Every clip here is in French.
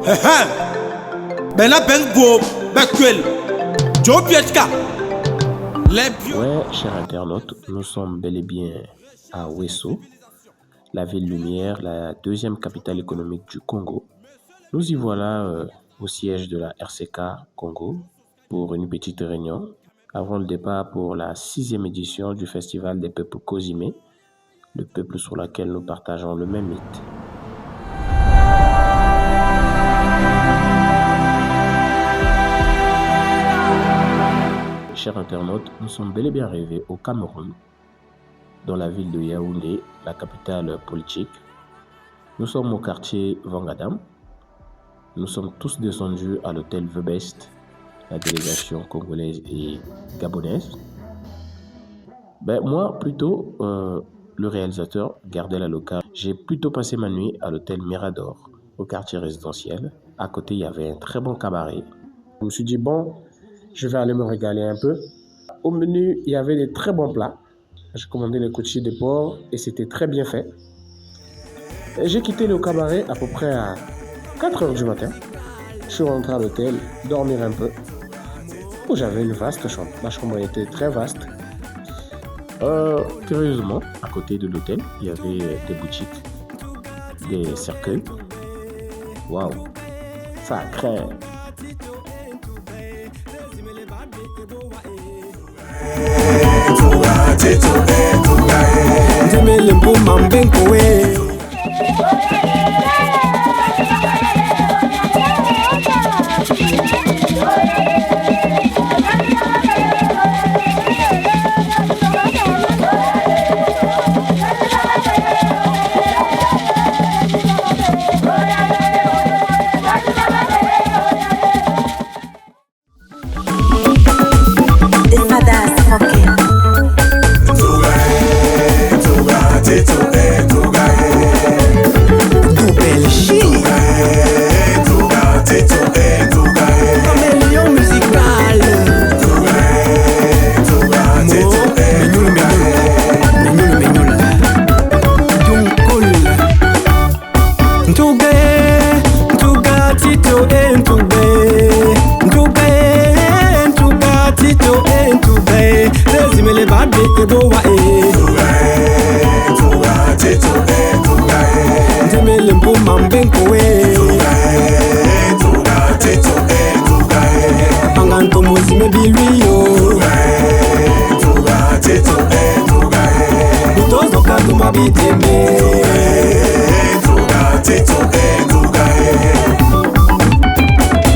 Ouais, chers internautes, nous sommes bel et bien à Ouesso, la ville lumière, la deuxième capitale économique du Congo. Nous y voilà au siège de la RCK Congo pour une petite réunion avant le départ pour la 6e édition du Festival des peuples Kozimé, le peuple sur lequel nous partageons le même mythe. Chers internautes, nous sommes bel et bien arrivés au Cameroun, dans la ville de Yaoundé, la capitale politique. Nous sommes au quartier Vangadam. Nous sommes tous descendus à l'hôtel The Best, la délégation congolaise et gabonaise. Moi, plutôt, le réalisateur, Gardel Aloka, j'ai plutôt passé ma nuit à l'hôtel Mirador, au quartier résidentiel. À côté, il y avait un très bon cabaret. Je me suis dit, je vais aller me régaler un peu. Au menu, il y avait des très bons plats. J'ai commandé les couchis de porc et c'était très bien fait. Et j'ai quitté le cabaret à peu près à 4 heures du matin. Je suis rentré à l'hôtel, dormir un peu. Où j'avais une vaste chambre. Ma chambre était très vaste. Curieusement, à côté de l'hôtel, il y avait des boutiques, des cercueils. Waouh, ça craint.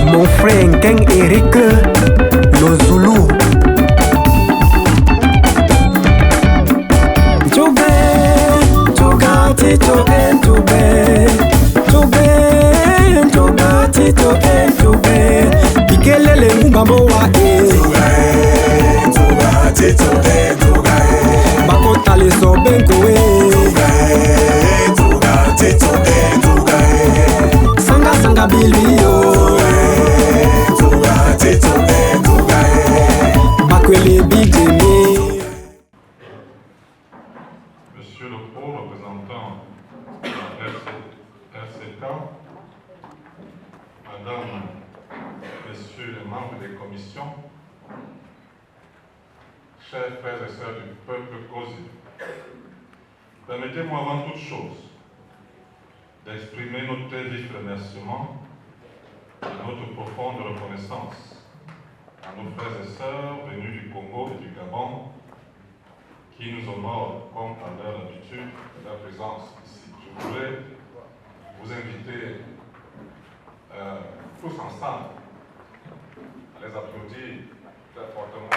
Mon frère Nkeng Eric, le Zoulou. Monsieur le haut représentant de la RCK, Madame, Messieurs les membres des commissions, chers frères et sœurs du peuple Kozimé, permettez-moi avant toute chose d'exprimer notre très vif remerciement et notre profonde reconnaissance à nos frères et sœurs venus du Congo et du Gabon qui nous honorent comme à leur habitude de leur présence ici. Je voudrais vous inviter tous ensemble à les applaudir très fortement.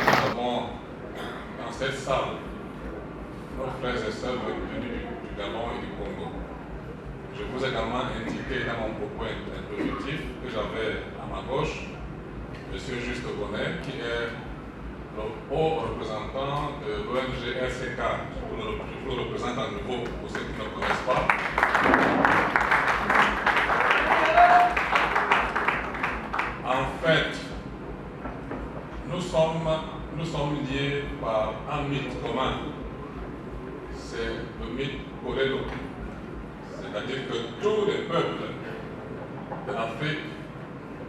Nous avons dans cette salle nos frères et sœurs venus du Gabon et du Congo. Je vous ai également indiqué dans mon propos introductif que j'avais à ma gauche M. Juste Bonnet, qui est le haut représentant de l'ONG RCK. Je vous le représente à nouveau pour ceux qui ne connaissent pas. En fait, nous sommes liés par un mythe commun. le mythe Kolelo. C'est-à-dire que tous les peuples de l'Afrique,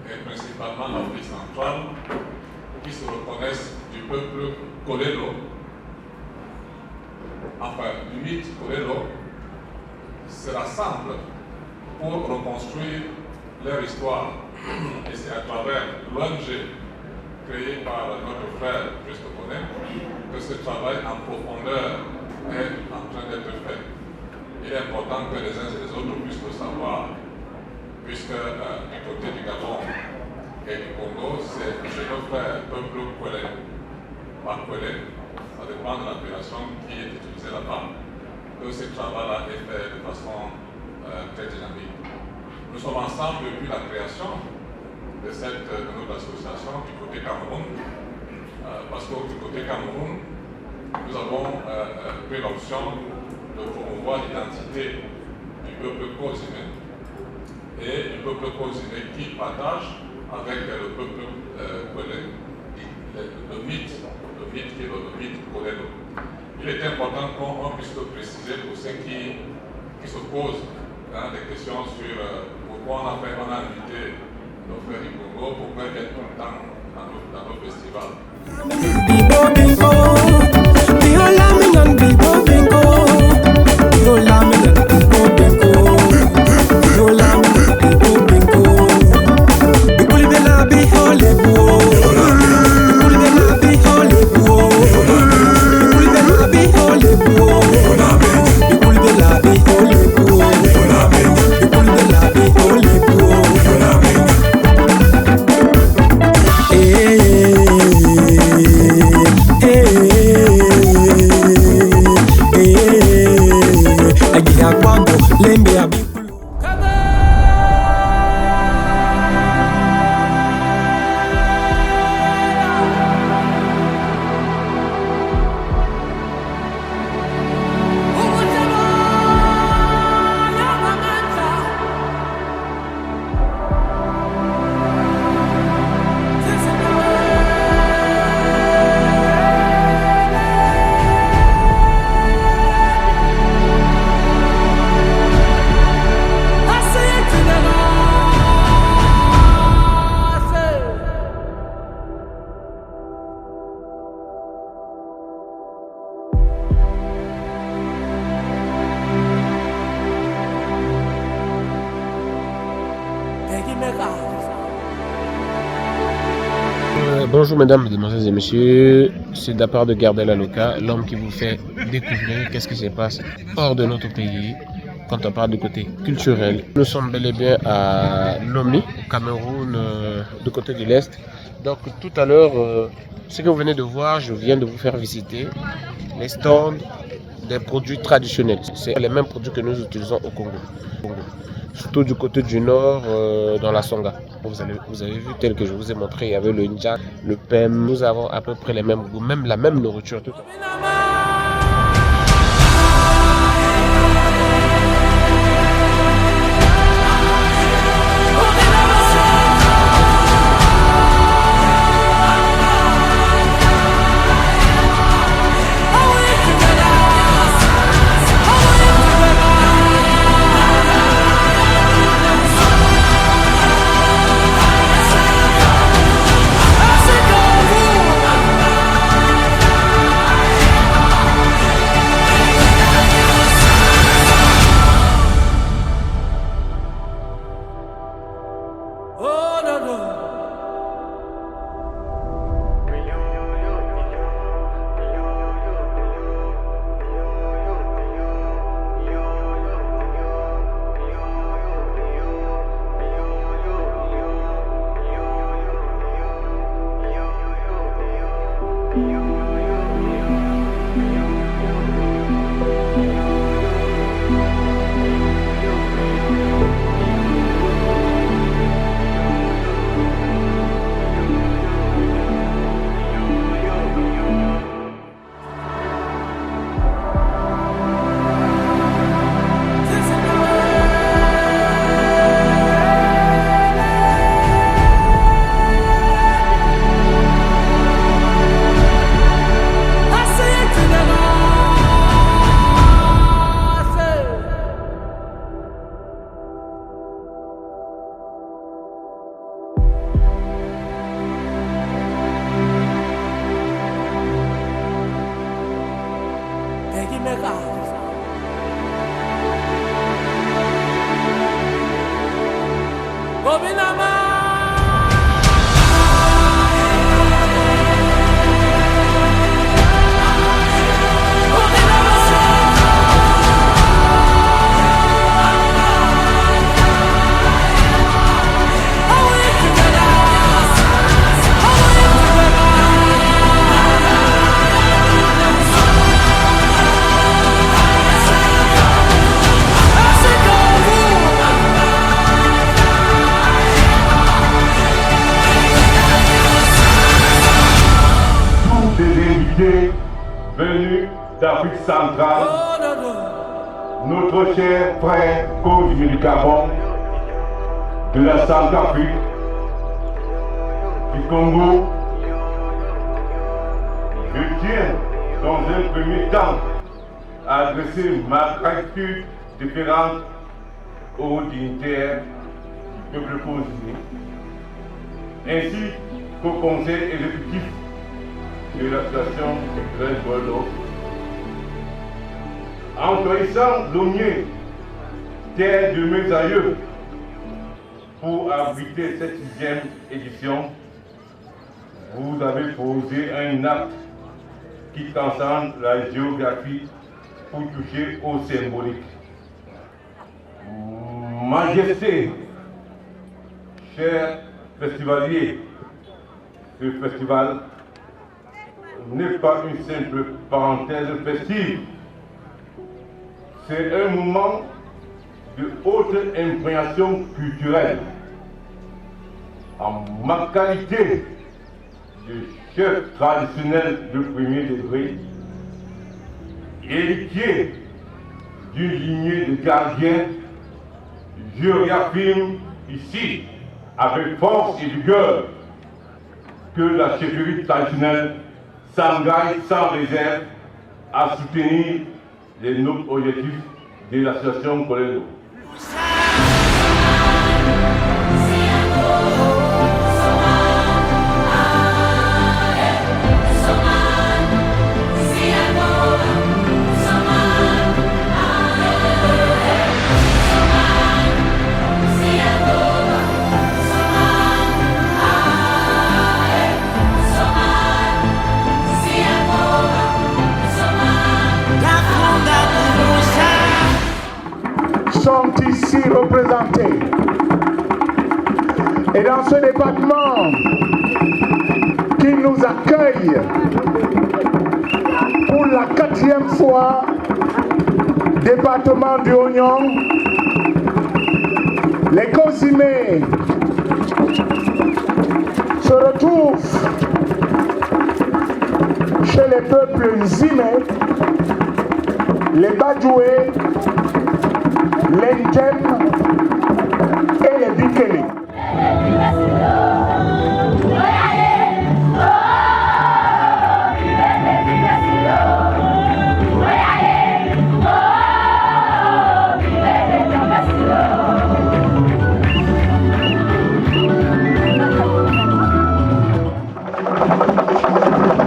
et principalement l'Afrique centrale, qui se reconnaissent du peuple Kolelo, enfin du mythe Kolelo, se rassemblent pour reconstruire leur histoire. Et c'est à travers l'ONG créée par notre frère Juste Bonnet que ce travail en profondeur est en train d'être fait. Il est important que les uns et les autres puissent le savoir, puisque du côté du Gabon et du Congo, c'est chez nos frères peuple Kwele, par Kwele, ça dépend de l'appellation qui est utilisée là-bas, que ce travail-là est fait de façon très dynamique. Nous sommes ensemble depuis la création de notre association du côté Cameroun, parce que du côté Cameroun, nous avons pris l'option de promouvoir l'identité du peuple causiné et du peuple causiné qui partage avec le peuple Kwele le mythe qui est le mythe Kolelo. Il est important qu'on puisse le préciser pour ceux qui se posent des questions sur pourquoi on a invité nos frères du Congo, pourquoi ils viennent tout le temps dans nos festivals. Bonjour mesdames, mesdemoiselles et messieurs, c'est de la part de Gardel Aloka, l'homme qui vous fait découvrir qu'est-ce qui se passe hors de notre pays quand on parle du côté culturel. Nous sommes bel et bien à Lomé, au Cameroun, du côté de l'Est. Donc tout à l'heure, ce que vous venez de voir, je viens de vous faire visiter les stands des produits traditionnels. C'est les mêmes produits que nous utilisons au Congo. Surtout du côté du nord, dans la Songa. Vous avez vu, tel que je vous ai montré, il y avait le Ndjak, le Pem. Nous avons à peu près les mêmes goûts, même la même nourriture. Tout Venus d'Afrique centrale, notre cher frère Cosme du Gabon, de la Centrafrique, du Congo, je tiens dans un premier temps à adresser ma gratitude différente aux dignitaires du peuple congolais, ainsi qu'au conseil exécutif de l'association culturelle Bordeaux, en choisissant l'Omnier, terre de mes aïeux, pour abriter cette 6e édition. Vous avez posé un acte qui transcende la géographie pour toucher au symbolique. Majesté, chers festivaliers, ce festival n'est pas une simple parenthèse festive. C'est un moment de haute imprégnation culturelle. En ma qualité de chef traditionnel de premier degré, héritier d'une lignée de gardiens, je réaffirme ici, avec force et vigueur, que la chefferie traditionnelle s'engage sans réserve à soutenir les nobles objectifs de l'association Kolelo. Sont ici représentés. Et dans ce département qui nous accueille pour la 4e fois, département du Oignon, les Cosimés se retrouvent chez les peuples Nzimé, les Badjoué, les Ndjem et les Bikele.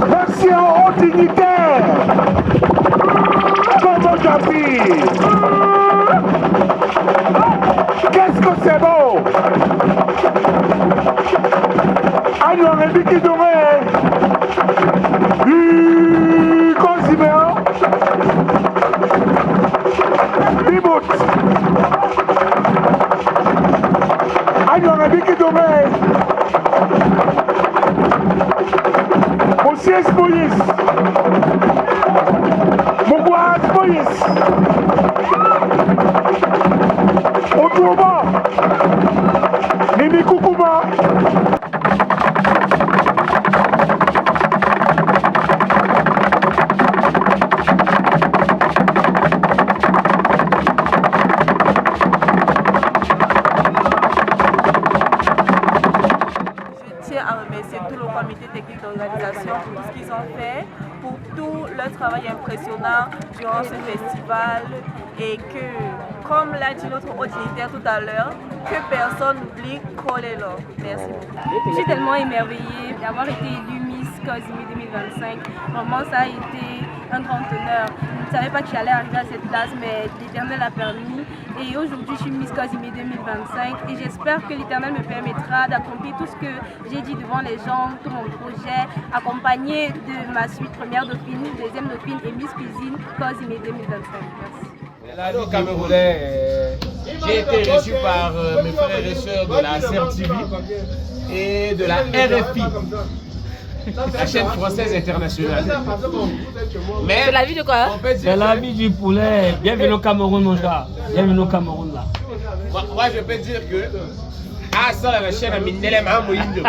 Merci aux hauts dignitaires, Congo Jambi. Qu'est-ce que c'est beau! Aïe, on a dit qu'il devrait. Consiméo. Bibout. Aïe, on a dit qu'il devrait. Monsieur Moïse. Mouguaz Moïse. Otuoba, Nini Kukuma. Je tiens à remercier tout le comité technique d'organisation pour tout ce qu'ils ont fait, pour tout leur travail impressionnant durant ce festival et que, comme l'a dit notre haut dignitaire tout à l'heure, que personne n'oublie Kolelo. Merci beaucoup. Je suis tellement émerveillée d'avoir été élue Miss Cosimi 2025. Vraiment, ça a été un grand honneur. Je ne savais pas que j'allais arriver à cette place, mais l'Éternel a permis. Et aujourd'hui, je suis Miss Cosime 2025 et j'espère que l'Éternel me permettra d'accomplir tout ce que j'ai dit devant les gens, tout mon projet, accompagné de ma suite première dauphine, deuxième dauphine et Miss Cuisine Cosime 2025. Merci. La vie camerounais, j'ai été reçu par mes frères et sœurs de la CERTV et de la RFI, la chaîne française internationale. Mais c'est la vie de quoi? C'est la vie du poulet. Bienvenue au Cameroun, mon gars. Bienvenue au Cameroun, là. Moi, je peux dire que... Ah, ça, la chaîne a mis Nélem à Moïndo.